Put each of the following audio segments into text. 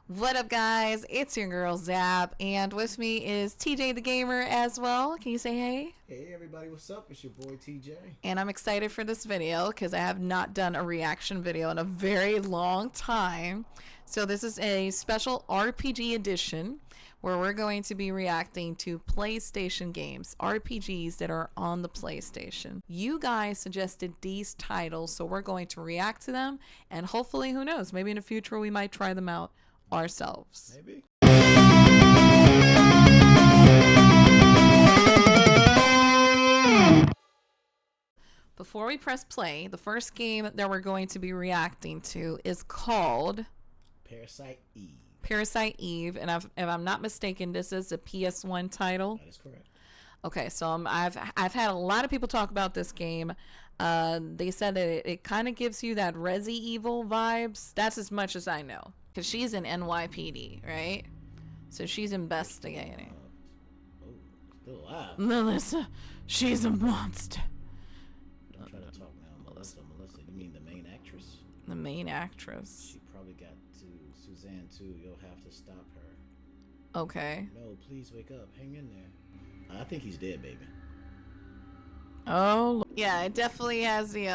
What up, guys? It's your girl Zap, and with me is TJ the Gamer as well. Can you say hey? Hey everybody, what's up? It's your boy TJ. And I'm excited for this video because I have not done a reaction video in a very long time. So this is a special RPG edition where we're going to be reacting to PlayStation games, RPGs that are on the PlayStation. You guys suggested these titles, so we're going to react to them, and hopefully, who knows, maybe in the future we might try them out ourselves. Maybe. Before we press play, the first game that we're going to be reacting to is called Parasite Eve. Parasite Eve, and if I'm not mistaken, this is a PS1 title. That is correct. Okay, so I've had a lot of people talk about this game. They said that it kind of gives you that Resi Evil vibes. That's as much as I know, because she's in NYPD, right? So she's investigating. Oh, still alive. Melissa, she's a monster. Don't try to talk now, Melissa. Melissa, you mean the main actress? The main actress. She probably got to Suzanne too. You'll have to stop her. Okay. No, please wake up. Hang in there. I think he's dead, baby. Oh, yeah, it definitely has the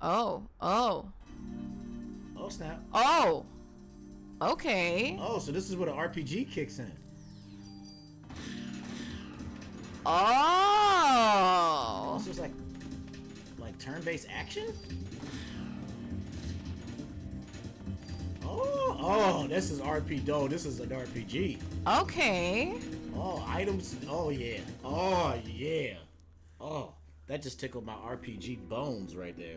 oh snap. Oh, okay. Oh, so this is where the RPG kicks in. Oh, So it's like turn-based action. Oh, this is RP. Oh, this is an RPG. okay. Oh, items. Oh yeah. Oh yeah. Oh, that just tickled my RPG bones right there.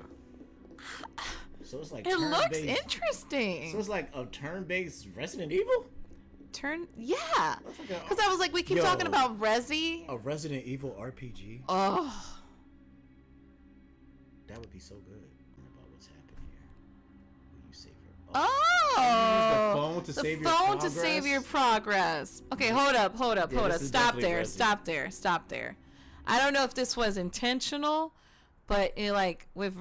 So it's like It looks turn-based- interesting. So it's like a turn-based Resident Evil. Yeah. That's like a- Because I was like, we keep Yo. talking about Resi. A Resident Evil RPG. Oh, That would be so good. About what's happening here. Will you save her? oh. Use the phone to save your phone to progress? save your progress. Okay, hold up. Yeah, this is Stop definitely there. Resi. Stop there. I don't know if this was intentional, but it, like with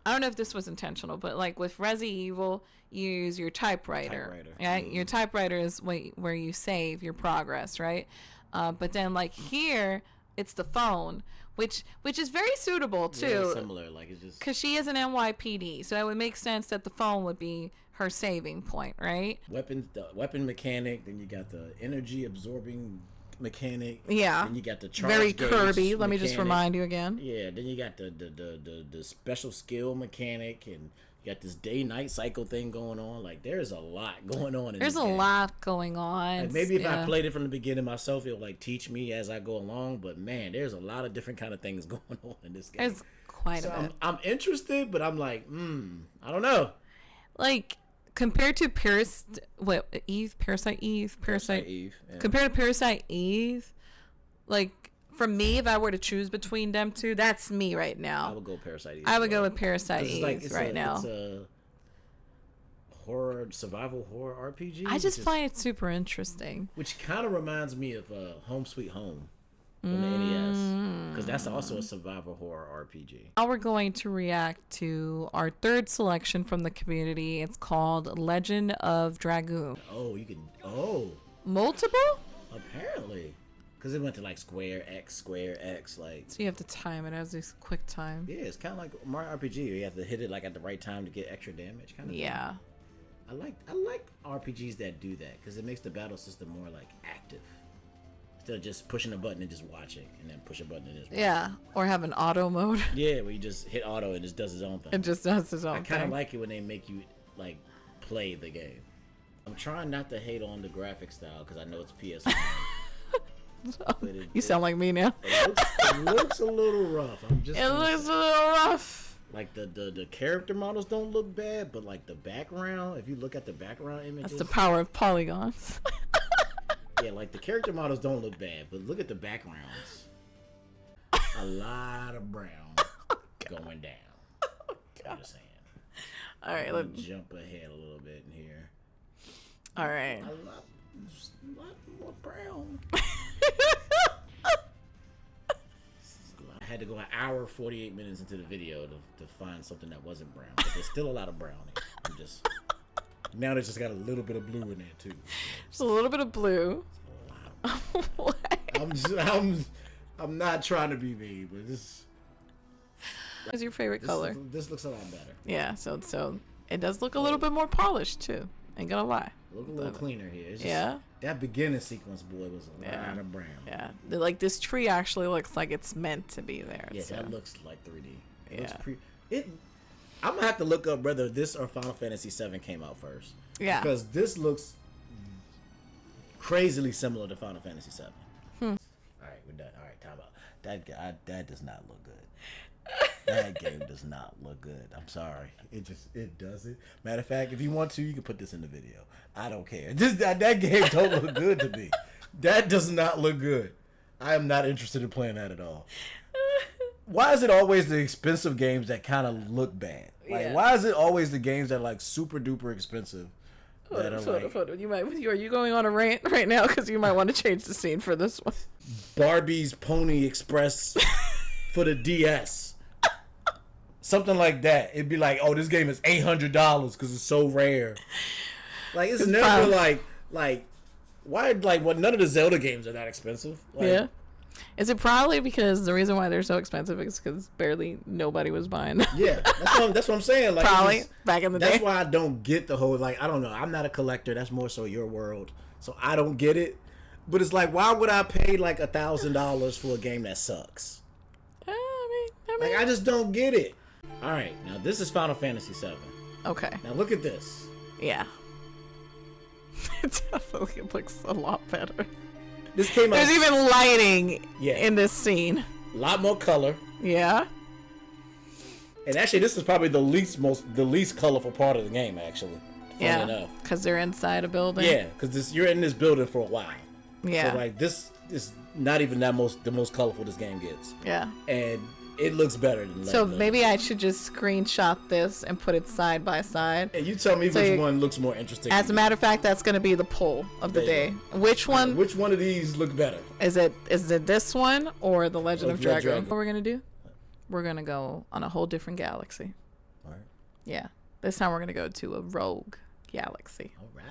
I don't know if this was intentional, but like with Resi Evil, you use your typewriter. Yeah, your typewriter is where you save your progress, right? But then like here, it's the phone, which is very suitable too. Yeah, similar, like it's just because she is an NYPD, so it would make sense that the phone would be her saving point, right? weapons, the weapon mechanic. Then you got the energy absorbing mechanic. Yeah. Then you got the charge Very gauge Kirby. Let me just mechanic. remind you again. Yeah. Then you got the special skill mechanic, and you got this day-night cycle thing going on. Like there's a lot going on. There's a lot going on. Like, maybe if I played it from the beginning myself, it'll like teach me as I go along. But man, there's a lot of different kind of things going on in this game. There's quite a bit. I'm interested, but I'm like, I don't know. Like compared to Parasite Eve. Yeah. Compared to Parasite Eve, like for me, if I were to choose between them two, that's me right now. I would go Parasite Eve. I would go with Parasite Eve right now. It's a survival horror RPG. I just find it super interesting. Which kind of reminds me of Home Sweet Home from the NES, because that's also a survival horror RPG. Now we're going to react to our third selection from the community. It's called Legend of Dragoon. Oh, you can. Oh, Multiple? apparently, because it went to like square X, like. So you have to time it as this quick time. Yeah, it's kind of like Mario RPG. You have to hit it like at the right time to get extra damage, kind of. Yeah. Thing. I like RPGs that do that because it makes the battle system more like active. Instead of just pushing a button and just watching, and then push a button and just watching. Yeah, or have an auto mode. Yeah, where you just hit auto and it just does its own thing. It just does its own I kind of thing. like it when they make you like play the game. I'm trying not to hate on the graphic style because I know it's PS1. You sound like me now. It looks a little rough. I'm just. It looks a little rough. Like the character models don't look bad, but like the background, if you look at the background images, That's the power of polygons. yeah, like the character models don't look bad, but look at the backgrounds. A lot of brown going down. I'm just saying. All right, Let me jump ahead a little bit in here. all right. A lot more brown. I had to go an hour 48 minutes into the video to find something that wasn't brown, but there's still a lot of brown here. I'm just Now they just got a little bit of blue in there too. Just a little bit of blue. What? I'm not trying to be mean, but this. What's your favorite color? This looks a lot better. Yeah, so it does look a little bit more polished too. Ain't gonna lie. Look a little cleaner here. It's just, yeah. That beginning sequence, boy, was a lot of brown. Yeah, like this tree actually looks like it's meant to be there. Yeah, so. that looks like 3D. Yeah. I'm gonna have to look up whether this or Final Fantasy VII came out first. Yeah. Because this looks crazily similar to Final Fantasy VII. All right, we're done. All right, time out. That does not look good. That game does not look good. I'm sorry. It doesn't. Matter of fact, if you want to, you can put this in the video. I don't care. That game don't look good to me. That does not look good. I am not interested in playing that at all. Why is it always the expensive games that kind of look bad? Like, why is it always the games that are like super duper expensive? Hold on. Are you going on a rant right now? Because you might want to change the scene for this one. Barbie's Pony Express for the DS. Something like that. It'd be like, oh, this game is $800 because it's so rare. Like, it's never like why, like, what? None of the Zelda games are that expensive. Like, yeah. Is it probably because the reason why they're so expensive is because barely nobody was buying them? Yeah, that's what I'm saying. Like, probably back in the day. That's why I don't get the whole, like, I don't know. I'm not a collector. That's more so your world. So I don't get it. But it's like, why would I pay like $1,000 for a game that sucks? I mean, like, I just don't get it. All right, now this is Final Fantasy VII. Okay. Now look at this. Yeah. It definitely looks a lot better. This came out. There's even lighting in this scene. A lot more color. Yeah. And actually, this is probably the least colorful part of the game. Actually. Yeah. Enough. Because they're inside a building. Yeah, because you're in this building for a while. Yeah. So like this is not even the most colorful this game gets. Yeah. And it looks better than so maybe I should just screenshot this and put it side by side. And you tell me which one looks more interesting. As a matter of fact, that's going to be the poll of the day. Which one? Which one of these look better? Is it this one or the Legend of Dragon? What we're going to do? We're going to go on a whole different galaxy. All right. Yeah. This time we're going to go to a rogue galaxy. All right.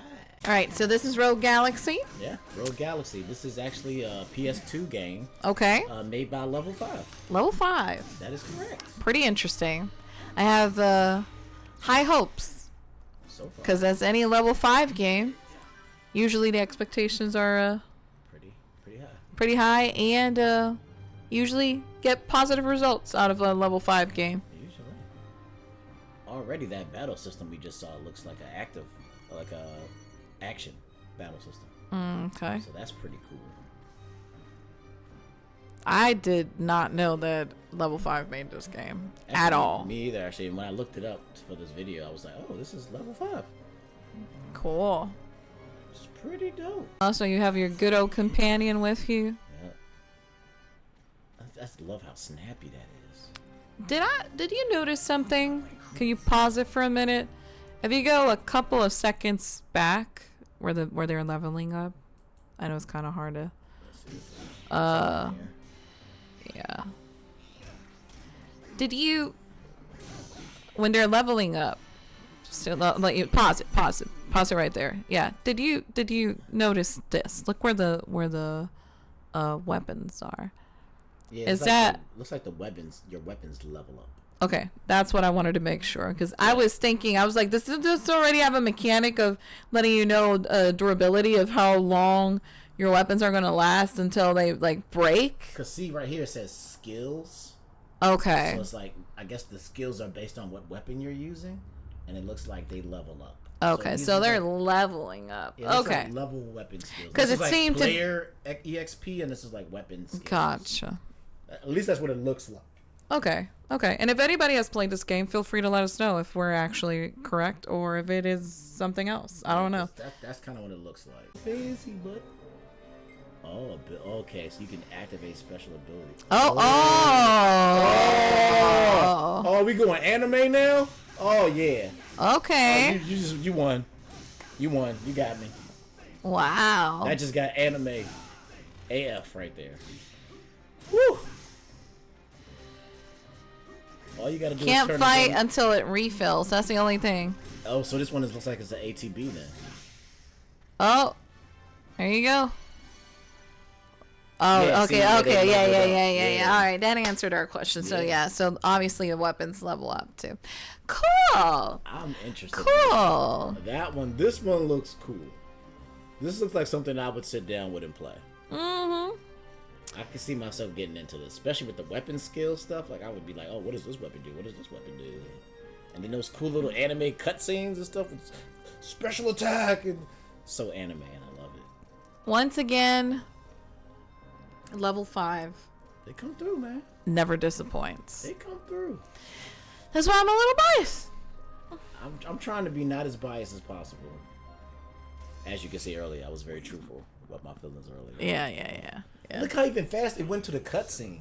All right, so this is Rogue Galaxy. Yeah, Rogue Galaxy. This is actually a PS2 game. Okay. Made by Level 5. Level 5. That is correct. Pretty interesting. I have high hopes. So far. Because as any Level 5 game, usually the expectations are pretty high, and usually get positive results out of a Level 5 game. Usually. Already that battle system we just saw looks like a action battle system. Okay. So that's pretty cool. I did not know that Level 5 made this game at all. Me either, actually. When I looked it up for this video, I was like, oh, this is Level 5. Cool. It's pretty dope. Also, you have your good old companion with you. Yeah. I just love how snappy that is. Did you notice something? Can you pause it for a minute? If you go a couple of seconds back where they're leveling up, I know it's kind of hard to. Yeah. Did you, when they're leveling up, still let you pause it right there. Yeah. Did you notice this? Look where the weapons are. Yeah. Is that looks like your weapons level up. Okay, that's what I wanted to make sure, because I was thinking, I was like, does this already have a mechanic of letting you know durability of how long your weapons are going to last until they like break? Because see right here it says skills. Okay. So it's like, I guess the skills are based on what weapon you're using, and it looks like they level up. Okay, so they're leveling up. Yeah, okay. Like level weapon skills. Because it like seemed player EXP, and this is like weapon skills. Gotcha. At least that's what it looks like. Okay. And if anybody has played this game, feel free to let us know if we're actually correct or if it is something else. I don't know. That's kind of what it looks like. Fancy, but okay, so you can activate special abilities. Oh, we going anime now? Oh yeah. Okay. You won. You got me. Wow. That just got anime AF right there. Woo. All you gotta do is Can't turn fight the gun. until it refills. That's the only thing. Oh, so this one looks like it's an ATB then. Oh, there you go. Oh, Yeah, okay, see, okay, they yeah. leveled up. All right, that answered our question. So Yeah. so obviously the weapons level up too. Cool. I'm interested. Cool. That one, this one looks cool. This looks like something I would sit down with and play. Mm-hmm. I can see myself getting into this, especially with the weapon skill stuff. Like, I would be like, oh, what does this weapon do? What does this weapon do? And then those cool little anime cutscenes and stuff with special attack and so anime, and I love it. Once again, level 5 They come through, man. never disappoints. They come through. That's why I'm a little biased. I'm trying to be not as biased as possible. As you can see earlier, I was very truthful about my feelings earlier. Yeah. Look how even fast it went to the cutscene.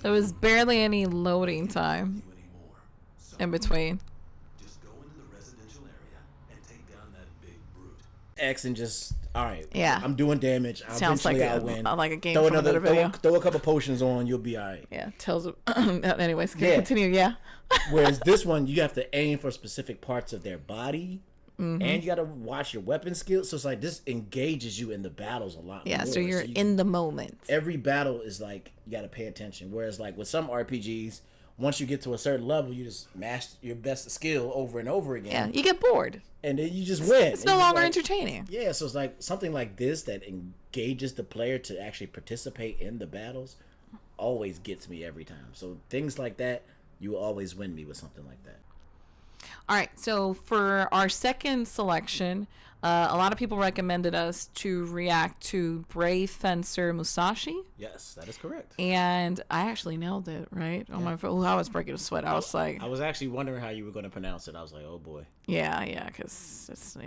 There was barely any loading time in between. Just go into the residential area and take down that big brute. X and just alright. Yeah. I'm doing damage. Sounds like I'll win. like a game Throw from another video. throw a couple potions on, you'll be alright. Yeah, tells. Anyways, Yeah. continue. Yeah. Whereas this one, you have to aim for specific parts of their body, Mm-hmm. and you got to watch your weapon skills. So it's like this engages you in the battles a lot. Yeah. more. So you're in the moment. Every battle is like you got to pay attention. Whereas like with some RPGs, once you get to a certain level, you just master your best skill over and over again. Yeah, you get bored. And then you just win. It's no longer entertaining. Yeah, so it's like something like this that engages the player to actually participate in the battles always gets me every time. So things like that, you will always win me with something like that. All right, so for our second selection, a lot of people recommended us to react to Brave Fencer Musashi, Yes, that is correct. and I actually nailed it, right? Oh my! Oh, I was breaking a sweat. I was like, I was actually wondering how you were going to pronounce it. I was like, oh boy. yeah, because it's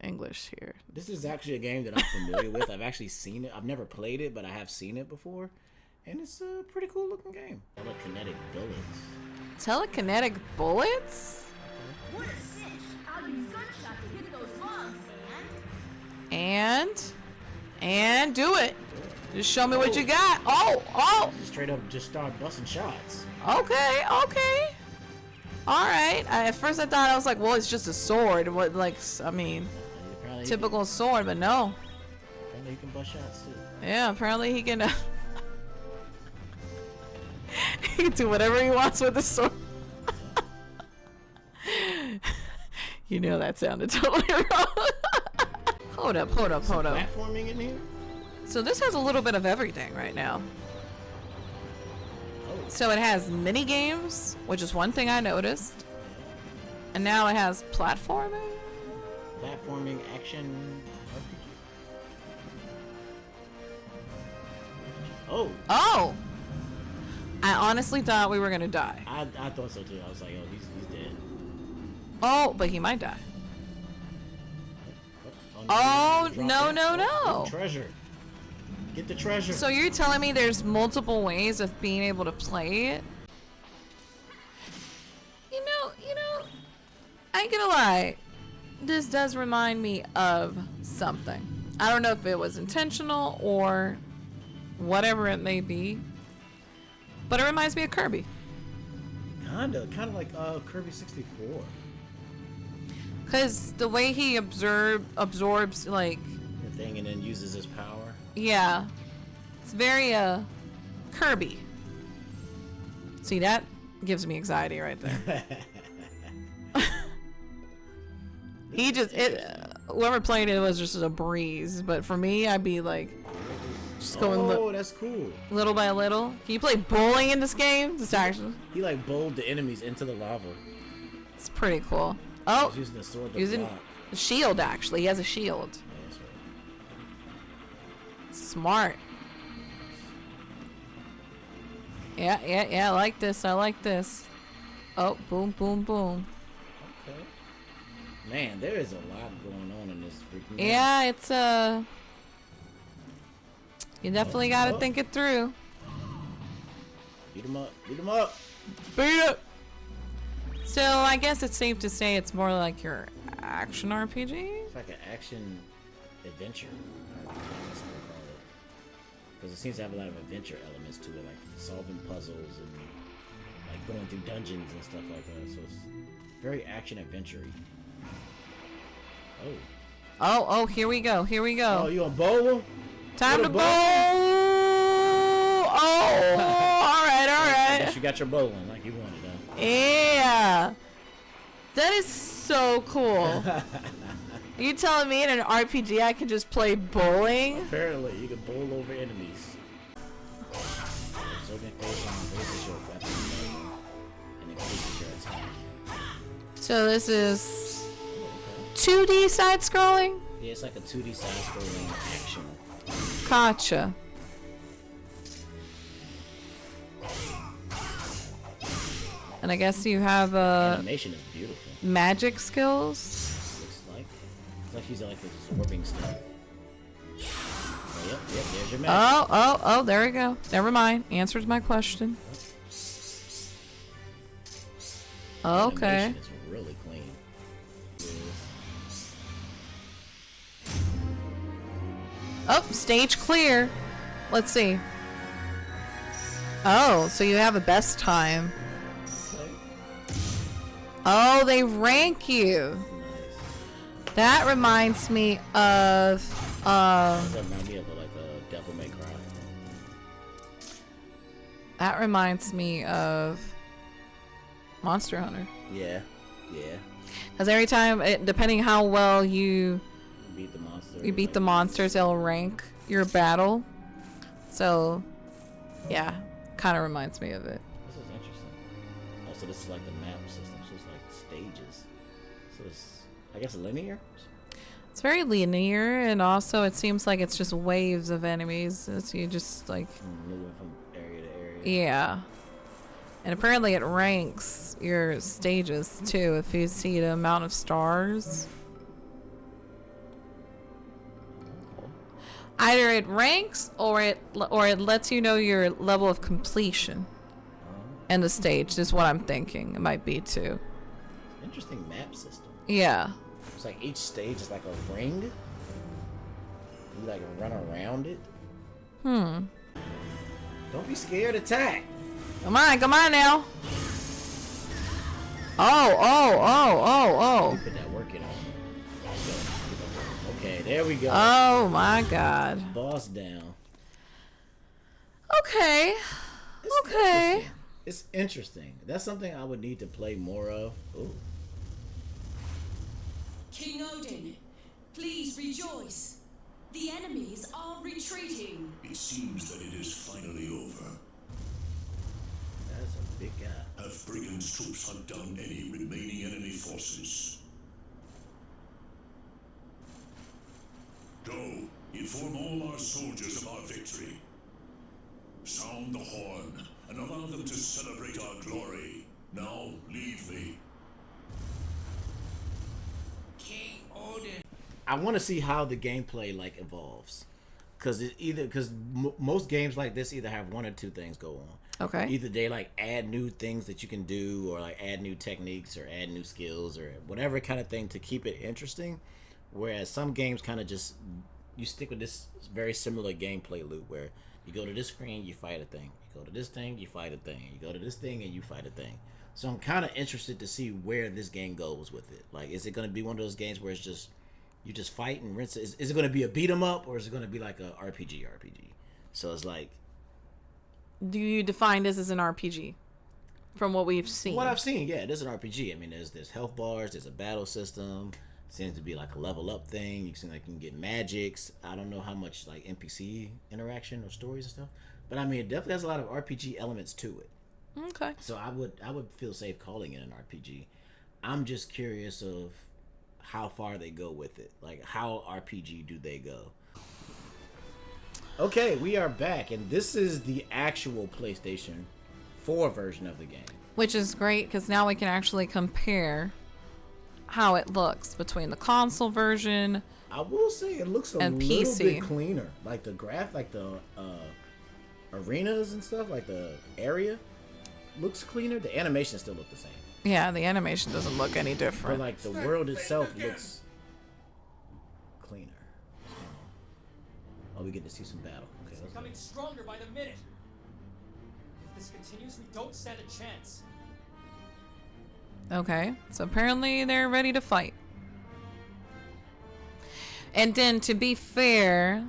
English here. This is actually a game that I'm familiar with. I've actually seen it. I've never played it, but I have seen it before. And it's a pretty cool looking game. Telekinetic bullets. Telekinetic bullets? What a cinch! I'll use gunshot to hit those logs, And do it. Just show me what you got. Oh. Straight up just start busting shots. Okay. All right. At first I thought, I was like, well, it's just a sword. What, like, I mean, Apparently typical sword, but no. Apparently you can bust shots too. Yeah, apparently he can. He can do whatever he wants with the sword. You know that sounded totally wrong. Hold up. Platforming in here? So this has a little bit of everything right now. Oh. So it has mini games, which is one thing I noticed. And now it has platforming. Platforming action RPG. Oh, I honestly thought we were gonna die. I thought so too. I was like, oh, he's dead. Oh, but he might die. Oh, no, no. Treasure. Get the treasure. So you're telling me there's multiple ways of being able to play it? You know, I ain't gonna lie. This does remind me of something. I don't know if it was intentional or whatever it may be, but it reminds me of Kirby. kind of like Kirby 64. Cause the way he absorbs like, The thing, and then uses his power. yeah, it's very Kirby. See, that gives me anxiety right there. Whoever played it was just a breeze, but for me, I'd be like, just going that's cool. little by little. Can you play bowling in this game? This actually, He like bowled the enemies into the lava. it's pretty cool. Oh, He's using the sword to using block. the shield. Actually, he has a shield. Yeah, that's right. Smart. Yeah. I like this. Oh, boom. Okay. Man, there is a lot going on in this freaking game. Yeah, it's you definitely got to think it through. Beat him up. Beat it. So I guess it's safe to say it's more like your action RPG. It's like an action adventure. I guess I would call it. Because it seems to have a lot of adventure elements to it, like solving puzzles and like going through dungeons and stuff like that. So it's very action adventure-y. Oh. Oh, here we go. Here we go. Oh, you on bowl? Time to bowl. Oh, all right. I guess you got your bowling like you wanted, huh? Yeah. That is so cool. Are you telling me in an RPG I can just play bowling? Apparently, you can bowl over enemies. So this is 2D side scrolling? Yeah, it's like a 2D side scrolling action. Gotcha. And I guess you have Animation is beautiful. magic skills. Looks like it's like he's like this warping stuff. Oh, yep, there's your magic. Oh, there we go. Never mind. Answers my question. Okay. Animation is really clean. Oh, stage clear. Let's see. Oh, so you have a best time. Oh, they rank you. Nice. That reminds me of That reminds me of like a Devil May Cry. that reminds me of Monster Hunter. Yeah. Because every time, depending how well you Beat the monster. beat the monsters, they'll rank your battle. So, yeah, kind of reminds me of it. This is interesting. Oh, so this is like the map system. So it's like stages. So it's, I guess, linear. It's very linear, and also it seems like it's just waves of enemies. So you just like, Moving from area to area. yeah. And apparently it ranks your stages too if you see the amount of stars. Either it ranks or it lets you know your level of completion. And the stage is what I'm thinking. It might be too. Interesting map system. Yeah. It's like each stage is like a ring. You like run around it. Don't be scared. Attack. Come on now. Oh. Put that work in on. Okay, there we go. Oh my God. Boss down. Okay. It's Okay. interesting. It's interesting. That's something I would need to play more of. Ooh. King Odin, please rejoice. The enemies are retreating. It seems that it is finally over. That's a big guy. Have Brigand's troops hunt down any remaining enemy forces. Go, inform all our soldiers of our victory. Sound the horn and allow them to celebrate our glory. Now leave me. King Odin. I want to see how the gameplay like evolves, because most games like this either have one or two things go on. Okay. Either they like add new things that you can do, or like add new techniques, or add new skills, or whatever kind of thing to keep it interesting. Whereas some games kind of just you stick with this very similar gameplay loop where you go to this screen, you fight a thing. You go to this thing, you fight a thing. You go to this thing, and you fight a thing. So I'm kind of interested to see where this game goes with it. Like, is it going to be one of those games where it's just you just fight and rinse? Is it going to be a beat 'em up, or is it going to be like a RPG? So it's like, Do you define this as an RPG? From what we've seen. what I've seen, yeah, this is an RPG. I mean, there's health bars, there's a battle system. It seems to be like a level up thing. You seem like you can get magics. I don't know how much like NPC interaction or stories and stuff, but I mean, it definitely has a lot of RPG elements to it. Okay. So I would feel safe calling it an RPG. I'm just curious of how far they go with it. Like, how RPG do they go? Okay, we are back, and this is the actual PlayStation 4 version of the game. Which is great because now we can actually compare how it looks between the console version. I will say it looks a And little PC. bit cleaner. Like the like the arenas and stuff, like the area looks cleaner. The animation still look the same. Yeah, the animation doesn't look any But different. like the world itself looks cleaner. Oh, we get to see some battle. Okay, let's go. Becoming stronger by the minute. this continues, we don't stand a chance. Okay, so apparently they're ready to fight. And then, to be fair,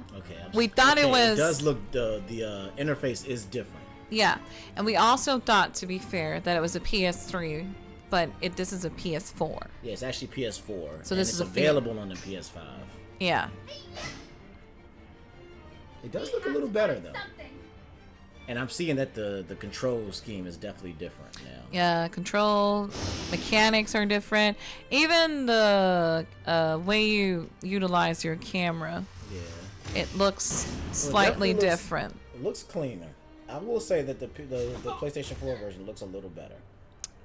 we thought it was... It does look, the interface is different. Yeah, and we also thought, to be fair, that it was a PS3, but this is a PS4. Yeah, it's actually PS4. So this is available on the PS5. Yeah. It does look a little better, though. And I'm seeing that the control scheme is definitely different now. Yeah, control mechanics are different. Even the way you utilize your camera, it looks slightly different. It looks cleaner. I will say that the PlayStation 4 version looks a little better.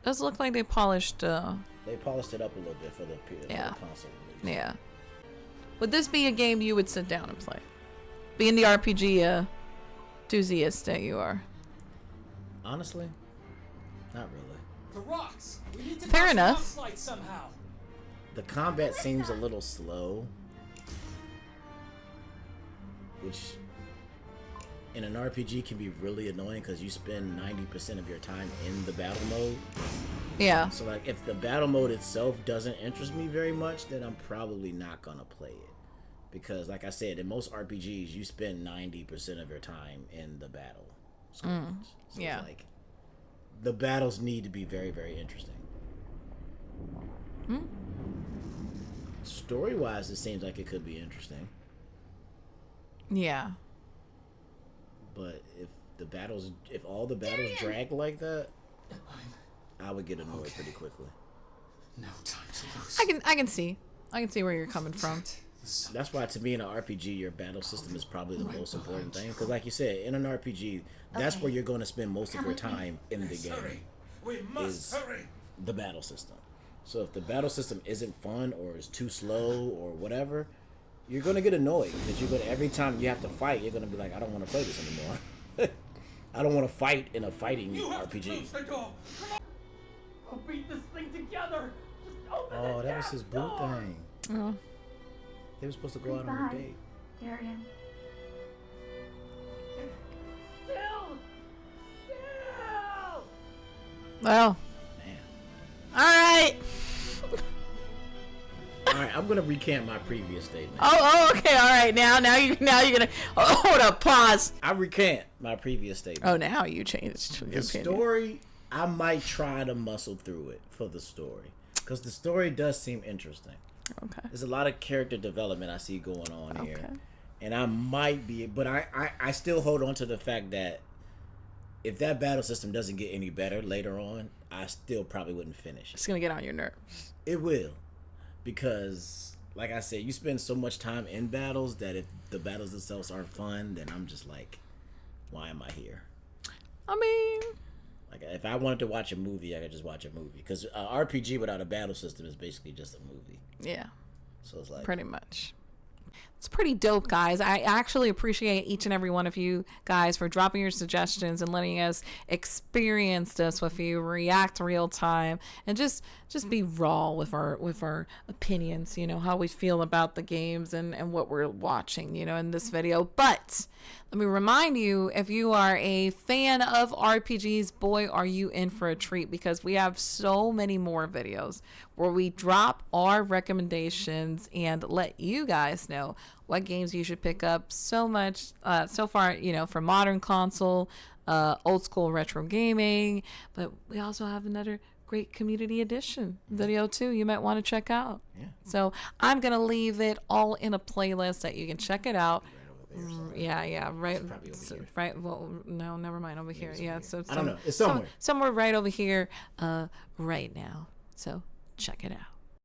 Does look like they polished. They polished it up a little bit for the console release. Yeah. Would this be a game you would sit down and play? Being the RPG enthusiast that you are. Honestly, not really. The rocks. We need to Fair enough. Slide somehow. The combat seems a little slow, which in an RPG can be really annoying because you spend 90% of your time in the battle mode. Yeah. So like, if the battle mode itself doesn't interest me very much, then I'm probably not gonna play it. Because, like I said, in most RPGs, you spend 90% of your time in the battle. So yeah. It's like, the battles need to be very, very interesting. Story-wise, it seems like it could be interesting. Yeah. But if all the battles drag like that, I would get annoyed pretty quickly. No time to lose. I can see where you're coming from. That's why, to me, in an RPG, your battle system is probably the most important thing. Because, like you said, in an RPG, that's where you're going to spend most of your time in the game. We must hurry. The battle system. So if the battle system isn't fun or is too slow or whatever, you're going to get annoyed. Because every time you have to fight, you're going to be like, I don't want to play this anymore. I don't want to fight in a fighting RPG. I'll beat this thing together. Just open Oh, that was his boot thing. Oh. They were supposed to go out on a date. Darian. Well. Man. All right. All right, I'm gonna recant my previous statement. Oh, okay. All right. Now you're gonna. Oh, hold up. Pause. I recant my previous statement. Oh, now you changed your The opinion. story, I might try to muscle through it for the story, because the story does seem interesting. Okay. There's a lot of character development I see going on here, and I might be, but I still hold on to the fact that if that battle system doesn't get any better later on, I still probably wouldn't finish it. It's gonna get on your nerves. It will, because like I said, you spend so much time in battles that if the battles themselves aren't fun, then I'm just like, why am I here? I mean, like, if I wanted to watch a movie, I could just watch a movie, because an RPG without a battle system is basically just a movie. yeah, So it's like, pretty much. It's pretty dope, guys. I actually appreciate each and every one of you guys for dropping your suggestions and letting us experience this with you, react real time, and just be raw with our opinions, you know, how we feel about the games and what we're watching, you know, in this video. But let me remind you, if you are a fan of RPGs, boy, are you in for a treat, because we have so many more videos where we drop our recommendations and let you guys know what games you should pick up. So much so far, you know, for modern console, old school retro gaming, but we also have another great community edition video too you might want to check out. So I'm gonna leave it all in a playlist that you can check it out. Right. Well, no, never mind. Over here. Yeah. So I don't know. It's somewhere. Somewhere right over here, right now. So check it out.